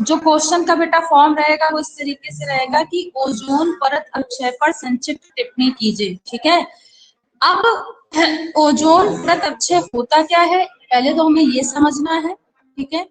जो क्वेश्चन का बेटा फॉर्म रहेगा वो इस तरीके से रहेगा कि ओजोन परत अपक्षय पर संक्षिप्त टिप्पणी कीजिए। ठीक है, अब ओजोन परत अपक्षय होता क्या है पहले तो हमें ये समझना है। ठीक है,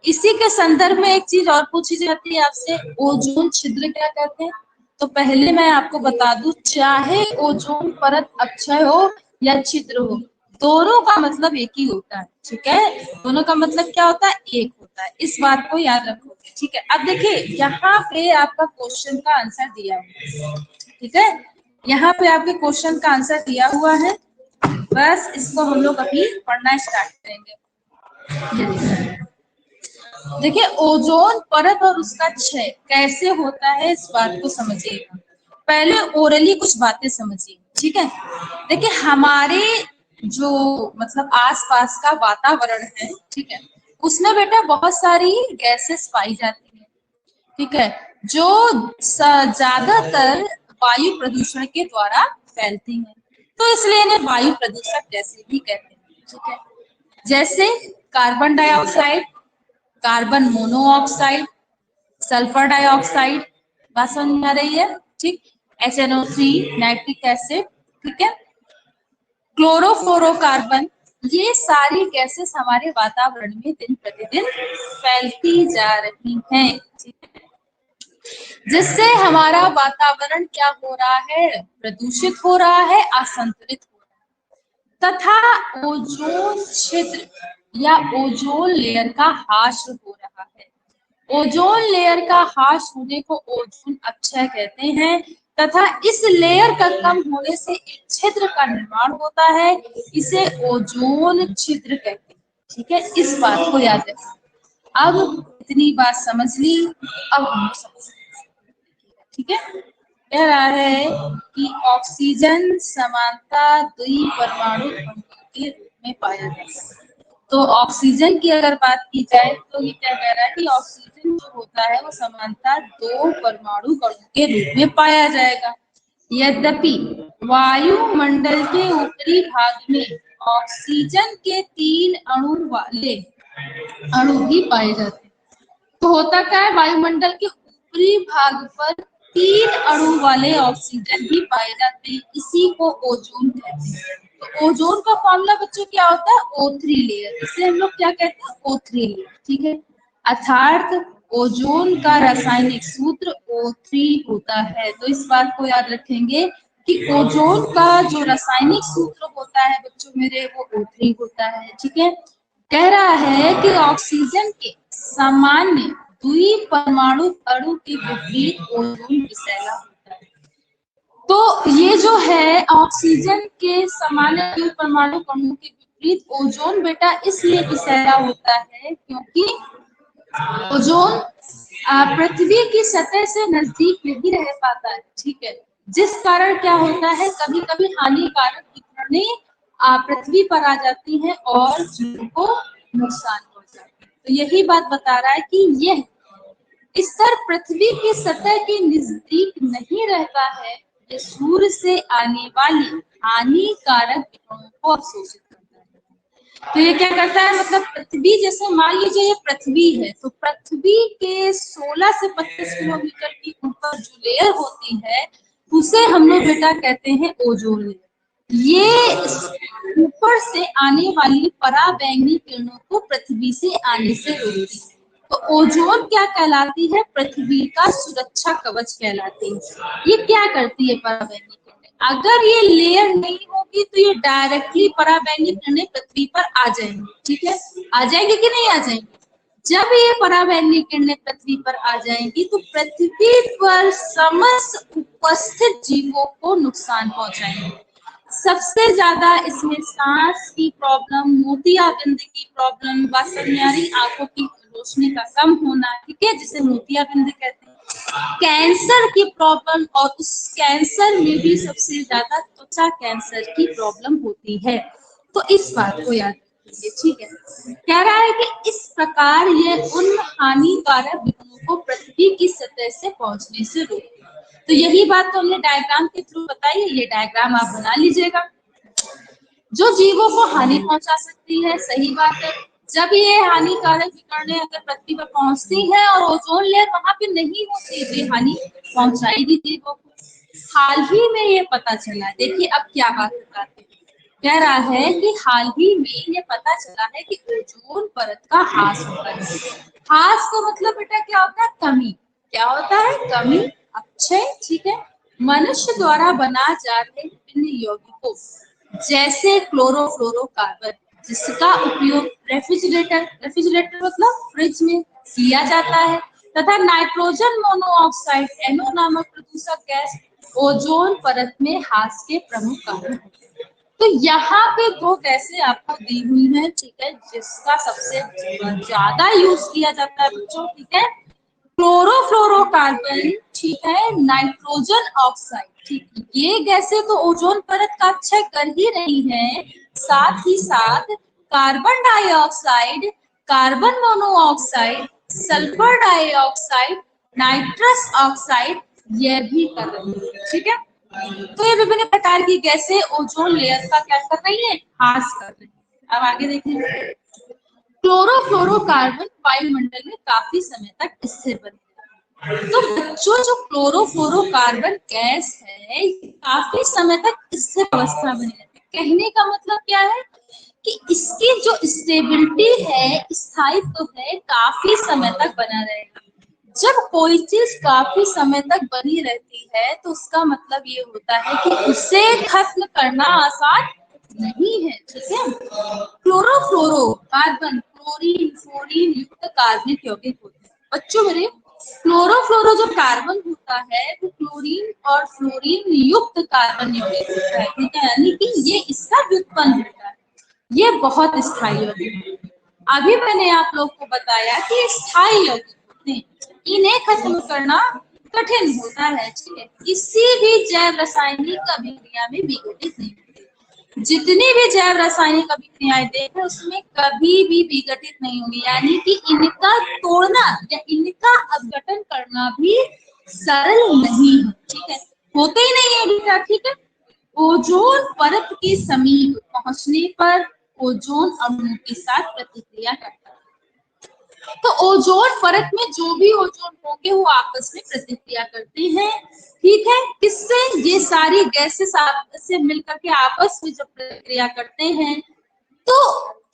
इसी के संदर्भ में एक चीज और पूछी जाती है आपसे, ओजोन छिद्र क्या कहते हैं। तो पहले मैं आपको बता दूं, चाहे ओजोन परत अपक्षय हो या छिद्र हो, दोनों का मतलब एक ही होता है। ठीक है, दोनों का मतलब क्या होता है, एक होता है। इस बात को याद रखोगे। ठीक है, अब देखिए यहाँ पे आपका क्वेश्चन का आंसर दिया हुआ है। ठीक है, यहाँ पे आपके क्वेश्चन का आंसर दिया हुआ है, बस इसको हम लोग अभी पढ़ना स्टार्ट करेंगे। देखिए ओजोन परत और उसका क्षय कैसे होता है इस बात को समझिएगा। पहले ओरली कुछ बातें समझिए। ठीक है, देखिए हमारे जो मतलब आसपास का वातावरण है, ठीक है, उसमें बेटा बहुत सारी गैसेस पाई जाती है। ठीक है, जो ज्यादातर वायु प्रदूषण के द्वारा फैलती हैं, तो इसलिए इन्हें वायु प्रदूषक जैसे भी कहते हैं। ठीक है, जैसे carbon dioxide, carbon monoxide, sulphur dioxide, बात समझ में आ रही है। ठीक, HNO3, नाइट्रिक एसिड, ठीक है, क्लोरोफ्लोरोकार्बन, ये सारी गैसेस हमारे वातावरण में दिन प्रतिदिन फैलती जा रही हैं, जिससे हमारा वातावरण क्या हो रहा है, प्रदूषित हो रहा है, असंतुलित हो रहा है, तथा ओजोन छिद्र या ओजोन लेयर का ह्रास हो रहा है। ओजोन लेयर का ह्रास होने को ओजोन अपक्षय कहते हैं, तथा इस लेयर का कम होने से एक छिद्र का निर्माण होता है, इसे ओजोन छिद्र कहते हैं। ठीक है, इस बात को याद रखें। अब इतनी बात समझ ली, अब हम समझ। ठीक है, कह रहा है कि ऑक्सीजन समानता द्विपरमाणु अणु के रूप में पाया जाता है। तो ऑक्सीजन की अगर बात की जाए तो ये क्या कह रहा है कि ऑक्सीजन जो होता है वो समानता 2 परमाणु अणु के रूप में पाया जाएगा। यद्यपि वायुमंडल के ऊपरी भाग में ऑक्सीजन के 3 अणु वाले अणु भी पाए जाते हैं। तो होता क्या है, वायुमंडल के ऊपरी भाग पर 3 अणु वाले ऑक्सीजन भी पाए जाते हैं, इसी को ओजोन कहते हैं। तो ओजोन का फॉर्मूला बच्चों क्या होता है, O3 लेयर, इसे हम लोग क्या कहते हैं, O3 लेयर। ठीक है, अर्थात ओजोन का रासायनिक सूत्र O3 होता है। तो इस बात को याद रखेंगे कि ओजोन का जो रासायनिक सूत्र होता है बच्चों मेरे, वो O3 होता है। ठीक है, कह रहा है कि ऑक्सीजन के सामान्य द्विपरमाणु अणु के विपरीत ओजोन विषैला होता है। तो ये जो है ऑक्सीजन के सामान्य द्विपरमाणु अणु के विपरीत ओजोन बेटा इसलिए विषैला होता है क्योंकि ओजोन पृथ्वी की सतह से नजदीक नहीं रह पाता है। ठीक है, जिस कारण क्या होता है, कभी कभी हानिकारक किरणें पृथ्वी पर आ जाती हैं और जीवों को नुकसान पहुंचाती है। तो यही बात बता रहा है कि यह स्तर पृथ्वी की सतह के नजदीक नहीं रहता है, ये सूर्य से आने वाली हानिकारक किरणों को अवशोषित करता है। तो ये क्या करता है, मतलब पृथ्वी, जैसे मान लीजिए ये पृथ्वी है, तो पृथ्वी के 16 से 25 किलोमीटर की ऊपर जो लेयर होती है उसे हम लोग बेटा कहते हैं ओजोन लेयर। ये ऊपर से आने वाली पराबैंगनी किरणों को पृथ्वी से आने से रोकती है। तो ओजोन क्या कहलाती है, पृथ्वी का सुरक्षा कवच कहलाती है। ये क्या करती है पराबैंगनी किरणें, अगर ये लेयर नहीं होगी तो ये डायरेक्टली पराबैंगनी किरणें पृथ्वी पर आ जाएंगी। ठीक है, आ जाएंगे कि नहीं आ जाएंगी। जब ये पराबैंगनी किरणें पृथ्वी पर आ जाएंगी तो पृथ्वी पर समस्त उपस्थित जीवों को नुकसान पहुंचाएंगे। सबसे ज्यादा इसमें सांस की प्रॉब्लम, मोतियाबिंद की प्रॉब्लम, वासनारी आंखों की रोशनी का कम होना, ठीक है, जिसे मोतियाबिंद कहते हैं, कैंसर की प्रॉब्लम, और उस कैंसर में भी सबसे ज्यादा त्वचा कैंसर की प्रॉब्लम होती है। तो इस बात को याद रखिए। ठीक है, कह रहा है कि इस प्रकार ये उन हानिकारक विकिरणों को पृथ्वी की सतह से पहुंचने से रोकती है। तो यही बात तो हमने डायग्राम के थ्रू बताई है, ये डायग्राम आप बना लीजिएगा। जो जीवों को हानि पहुंचा सकती है, सही बात है, जब ये हानिकारक विकिरणें अगर पृथ्वी पर पहुंचती हैं और ओजोन लेयर वहां पे नहीं होती तो ये हानि पहुंचाएगी जीवों को। हाल ही में ये पता चला, देखिए अब क्या बात बताते हैं, कह रहा है कि हाल ही में ये पता चला है कि ओजोन परत का ह्रास हो रहा है। ह्रास तो मतलब बेटा क्या होता है, कमी। क्या होता है, कमी, अक्षय, ठीक है। मनुष्य द्वारा बना जा रहे विभिन्न यौगिकों जैसे क्लोरोफ्लोरोकार्बन, जिसका उपयोग रेफ्रिजरेटर मतलब फ्रिज में किया जाता है, तथा नाइट्रोजन मोनोऑक्साइड NO नामक प्रदूषक गैस ओजोन परत में ह्रास के प्रमुख कारण हैं। तो यहाँ पे दो गैसें आपको दी हुई हैं, ठीक है, जिसका सबसे ज्यादा यूज किया जाता है बच्चों, ठीक है, क्लोरोफ्लोरोकार्बन, ठीक है, नाइट्रोजन ऑक्साइड, ठीक है। ये गैसें तो ओजोन परत का क्षय कर ही रही हैं, साथ ही साथ carbon dioxide, carbon monoxide, sulphur dioxide, nitrous oxide ये भी कर रही है, ठीक है। तो ये विभिन्न प्रकार की गैसें ओजोन लेयर का क्या कर रही है, ह्रास कर रही है। अब आगे देखेंगे, क्लोरोफ्लोरोकार्बन वायुमंडल में काफी समय तक स्थिर बने। तो बच्चों जो क्लोरोफ्लोरोकार्बन गैस है काफी समय तक स्थिर अवस्था बनी रहती है। कहने का मतलब क्या है कि इसकी जो स्टेबिलिटी है, स्थायित्व है, काफी समय तक बना रहेगा। जब कोई चीज काफी समय तक बनी रहती है तो उसका मतलब ये होता है कि उसे खत्म करना आसान नहीं है, ठीक है। क्लोरोफ्लोरो कार्बन क्लोरीन फ्लोरीन युक्त कार्बनिक यौगिक होते हैं बच्चों मेरे। क्लोरोफ्लोरो जो कार्बन होता है वो क्लोरीन और फ्लोरीन युक्त कार्बन यौगिक होता है, ठीक है, यानी कि ये इसका व्युत्पन्न होता है। ये बहुत स्थायी यौगिक है। अभी मैंने आप लोग को बताया कि स्थायी यौगिक होते हैं, इन्हें खत्म करना कठिन होता है, ठीक है। किसी भी जैव रासायनिक अभिक्रिया में विघटित नहीं होते। जितनी भी जैव रासायनिक अभिक्रियाएं देखें उसमें कभी भी विघटित नहीं होंगी, यानी कि इनका तोड़ना या इनका अपघटन करना भी सरल नहीं है, ठीक है, होते ही नहीं है बेटा, ठीक है। ओजोन परत के समीप पहुंचने पर ओजोन अणु के साथ प्रतिक्रिया करता है। तो ओजोन परत में जो भी ओजोन होंगे वो आपस में प्रतिक्रिया करते हैं, ठीक है। किससे, ये सारी गैसेस आपस से मिलकर के आपस में जब प्रतिक्रिया करते हैं तो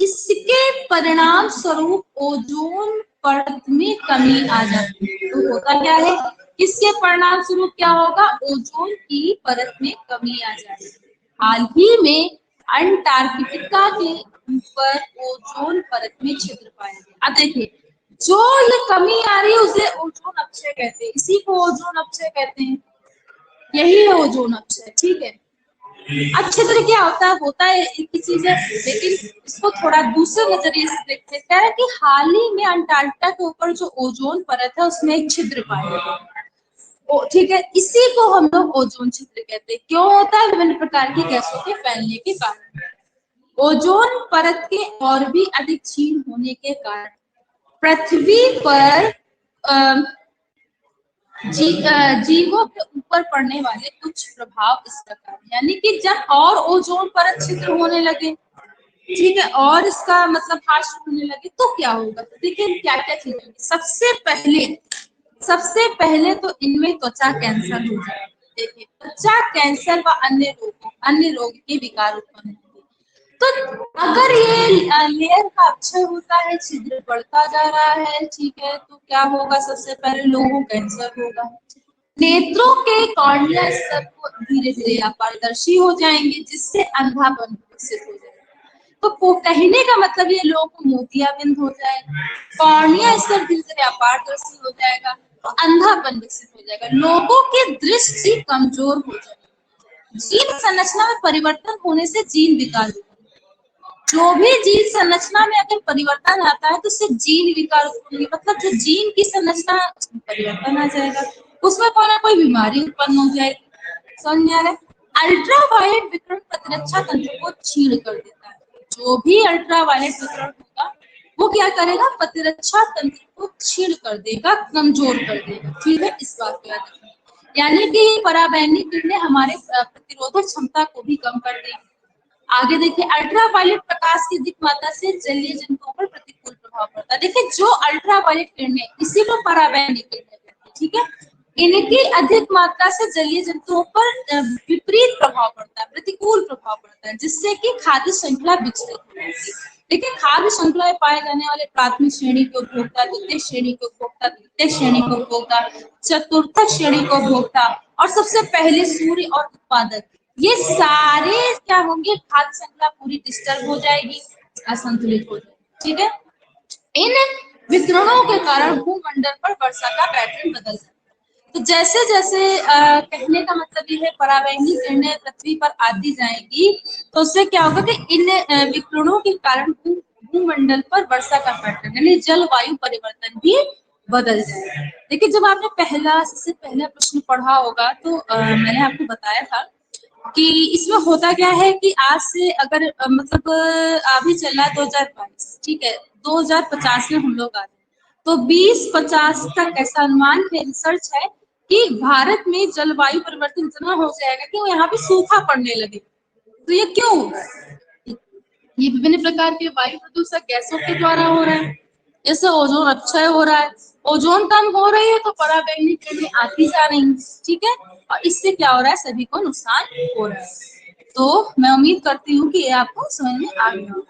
इसके परिणाम स्वरूप ओजोन परत में कमी आ जाती है। तो होता क्या है, इसके परिणाम स्वरूप क्या होगा, ओजोन की परत में कमी आ जाएगी। हाल ही में अंटार्कटिका के ऊपर ओजोन परत में छिद्र पाया गया। अब देखिए, जो ये कमी आ रही है उसे ओजोन अपक्षय कहते हैं, इसी को ओजोन अपक्षय कहते हैं, यही है ओजोन अपक्षय, ठीक है। अब छिद्र क्या होता है एक ही चीज है, लेकिन इसको थोड़ा दूसरे नजरिए से देखते हैं। क्या है कि हाल ही में अंटार्कटिका के ऊपर जो ओजोन परत है उसमें एक छिद्र पाया गया, ठीक है, इसी को हम लोग ओजोन छिद्र कहते हैं। क्यों होता है, विभिन्न प्रकार की गैसों के फैलने के कारण। ओजोन परत के और भी अधिक क्षीण होने के कारण पृथ्वी पर जीवों के ऊपर पड़ने वाले कुछ प्रभाव इस प्रकार, यानी कि जब और ओजोन परत छिद्र होने लगे, ठीक है, और इसका मतलब ह्रास होने लगे तो क्या होगा। तो देखिए क्या क्या चीजें होंगी। सबसे पहले तो इनमें त्वचा कैंसर हो जाएगा। देखिए त्वचा कैंसर व अन्य रोग के विकार उत्पन्न होंगे। तो अगर ये लेयर का अक्षय होता है, छिद्र बढ़ता जा रहा है, ठीक है, तो क्या होगा, सबसे पहले लोगों को कैंसर होगा। नेत्रों के कॉर्निया स्तर को धीरे धीरे अपारदर्शी हो जाएंगे, जिससे अंधापन विकसित हो जाएगा। तो कहने का मतलब ये लोगों को मोतियाबिंद हो जाएगा, कॉर्निया स्तर धीरे धीरे अपारदर्शी हो जाएगा, तो अंधापन विकसित हो जाएगा, लोगों की दृष्टि कमजोर हो जाएगी। जीन संरचना में परिवर्तन होने से जीन विकार, जो भी जीन संरचना में अगर परिवर्तन आता है तो उससे जीन विकार होंगे, मतलब जो जीन की संरचना में परिवर्तन आ जाएगा, उसमें कोई ना कोई बीमारी उत्पन्न हो जाएगी। समझ में आ रहा है। अल्ट्रावायलेट विकिरण प्रतिरक्षा तंत्र को छीण कर देता है। जो भी अल्ट्रावायलेट विकिरण होगा वो क्या करेगा, प्रतिरक्षा तंत्र को छीण कर देगा, कमजोर कर देगा, ठीक है, इस बात को याद रखना। यानी कि पराबैंगनी किरणें हमारे प्रतिरोधक क्षमता को भी कम कर देगी। आगे देखिए, अल्ट्रावायलेट प्रकाश की अधिक मात्रा से जलीय जंतुओं पर प्रतिकूल प्रभाव पड़ता है। देखिए जो अल्ट्रावायलेट किरणें, इसी को पराबैंगनी किरणें कहते हैं, ठीक है। इनकी अधिक मात्रा से जलीय जंतुओं पर विपरीत प्रभाव पड़ता है, प्रतिकूल प्रभाव पड़ता है, जिससे कि खाद्य श्रृंखला विचलित हो जाती है। देखिए खाद्य श्रृंखला में पाए जाने वाले प्राथमिक श्रेणी के उपभोक्ता, द्वितीय श्रेणी के उपभोक्ता, तृतीय श्रेणी के उपभोक्ता, चतुर्थ श्रेणी के उपभोक्ता और सबसे पहले सूर्य और उत्पादक, ये सारे क्या होंगे, खाद्य श्रृंखला पूरी डिस्टर्ब हो जाएगी, असंतुलित हो जाएगी, ठीक है। इन विकिरणों के कारण भूमंडल पर वर्षा का पैटर्न बदल जाता है। तो जैसे जैसे कहने का मतलब ये है पराबैंगनी किरणें पृथ्वी पर आती जाएंगी, तो उससे क्या होगा कि इन विकिरणों के कारण भूमंडल पर वर्षा का पैटर्न यानी जलवायु परिवर्तन भी बदल जाएगा। देखिए जब आपने सबसे पहला प्रश्न पढ़ा होगा तो मैंने आपको बताया था कि इसमें होता क्या है कि आज से अगर मतलब अभी चल रहा है 2022, ठीक है, 2050 में हम लोग आ जाए तो 2050 तक ऐसा अनुमान है, रिसर्च है कि भारत में जलवायु परिवर्तन इतना हो जाएगा कि वो यहाँ पे सूखा पड़ने लगे। तो ये क्यों होगा? ये विभिन्न प्रकार के वायु प्रदूषक गैसों के द्वारा हो रहा है, जैसे ओजोन क्षय हो रहा है, ओजोन कम हो रही है तो पराबैंगनी किरणें आती जा रही है, ठीक है, और इससे क्या हो रहा है, सभी को नुकसान हो रहा है। तो मैं उम्मीद करती हूँ कि ये आपको समझ में आ गया।